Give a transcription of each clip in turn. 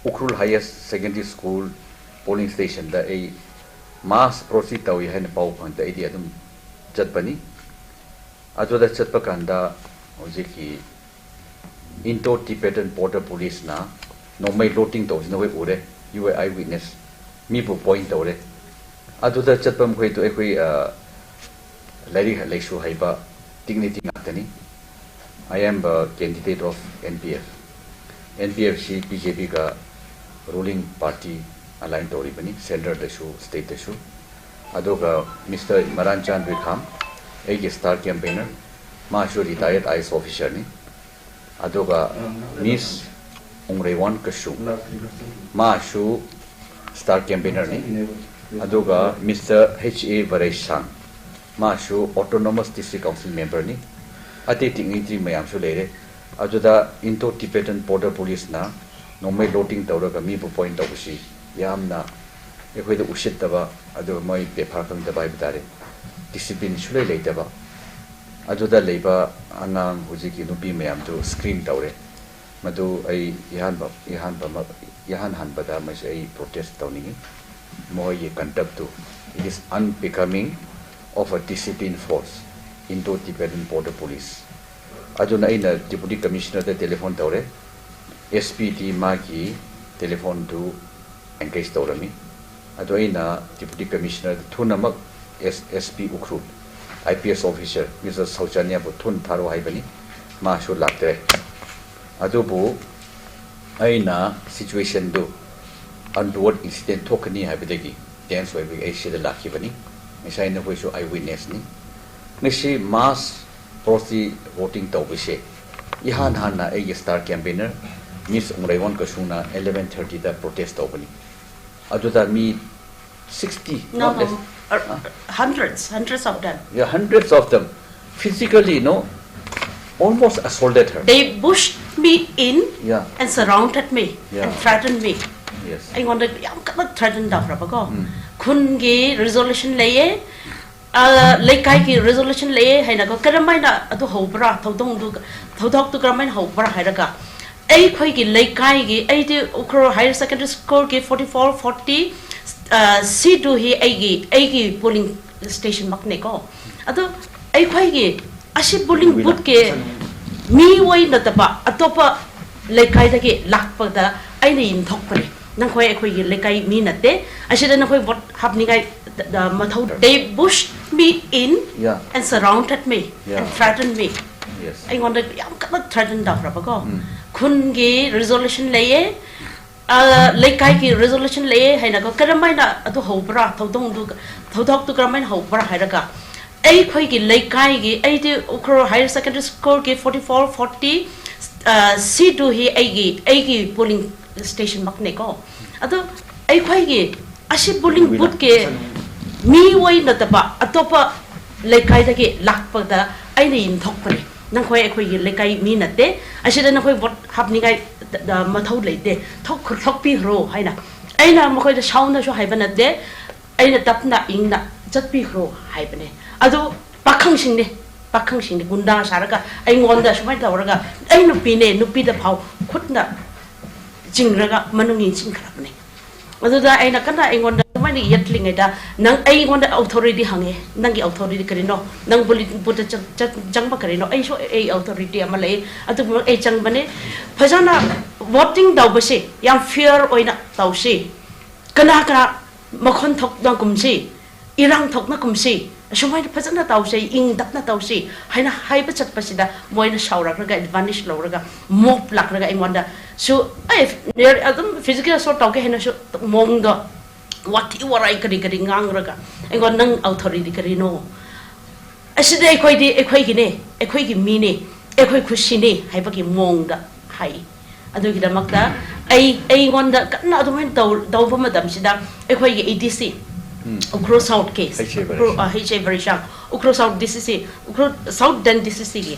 Ukrul Highest Secondary School polling station da a mass proceed tawi haina pau phanta idea dum chatpani ajoda chatpa kanda hojiki into Tibetan border police na no mai loading to no we ure you eye witness mi bu point tore ajoda chatpam khoi to ekoi lari leishu haiba dignity ngakani. I am a candidate of NPF. NPF she BJP ka ruling party aligned tori bani center issue state issue adoga Mr. Maranchan Wikham a star campaigner ma shu retired IS officer ni adoga Miss Ongrewan Kashu ma shu star campaigner ni adoga Mr. H.A. Vareshan ma shu autonomous district council member ni ate dignity mayam shu lere ajoda into Tibetan border police na no mai loading tawraga mi bu point tawsi yamna ekhoi da ushitaba adu mai pephar kang da bai bitare discipline shulai leitaba ajoda leiba angang hujiki nupi mayam to screen tawre madu ai ihan hanbada mas ai protest tawningi moi conduct to it is unbecoming of a disciplined force into Tibetan border police ajuna ina deputy commissioner the telephone tawre SPT magi telephone to engage tawrami adoina deputy commissioner thunamak SP Ukrul IPS officer Mr. Sauchania bu thun tharo haibani ma shu laktre adubu aina situation do untoward incident thokani haibadagi dance wai bi asia da lakhibani misai na hoisu eyewitness ni nisi mass proxy voting tawbise ihan hanna a star campaigner Miss Ongrewan Kasuna 11:30 da protest opening ajuda me 60 no hundreds of them. Yeah, hundreds of them physically almost assaulted her. They pushed me in and surrounded me Yeah. and threatened me. Yes. I wanted threatened dafrabago kungi resolution laye laikai ki resolution laye haina ko karamaina adu hobra thodong du thodok tu karamain hobra hairaga ai khoi ki laikai gi ai de ukro higher secondary school ki 4440 C2 hi ai gi polling station makne ko adu ai khoi gi asi polling booth ke mi wai na tapa atopa laikai da ki lakpa da ai ni in thok pare nang khoi khoi gi laikai mi na te asida na khoi vote hapni gai mathau they pushed me in and surrounded me and threatened me. Yes. I wanted threatened dafrabago kungi resolution laye laikai ki resolution laye haina ko karamaina adu hobra thodong du thodok tu karamain hobra hairaga ai khoi ki laikai gi ai de ukro higher secondary school ki 4440 C2 hi ai gi polling station makne ko adu ai khoi gi asi polling booth ke mi wai na tapa atopa laikai da ki lakpa da ai ni in thok pare nang khoi khoi gi laikai mi na te asida na khoi vote hapni gai mathau leite thok pi ro haina aina makhoi da sound na so haiba na de aina tapna ingna chatpi ro haibane adu pakhang sing ne gunda saraga ai ngonda sumai tawraga ai nupi da phau khutna jingraga manungin sing kharapne adu da aina kana ai ngonda mani yatling da nang ai ngonda authority hange nangi authority karino nang buta jangba karino ai so ai authority amale adu ai changbane phajana voting dawbase yam fear oina tawsi kana makhon thok na kumsi irang thok na kumsi sumai phajana tawsi ing dap na tawsi haina haiba chatpasida moina shauraga advantage loraga mop lakraga ai ngonda so ai adum physical assault tawke hena so mongda wati warai kari ngangraga engon nang authority kari no aside ekhoi gi mi ne ekhoi khushi ne haiba ki mongda hai adu gi damakta ai ngonda kana adu men daw madam sida ekhoi gi ADC ukro south case HA very sharp ukro south DCC ukro south den DCC gi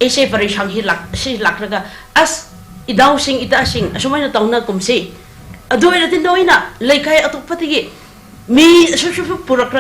HA very sharp hi lak raga as idaw sing ita sing asumai na tawna kumsi adu ina tin doina laikai atupati gi mi purak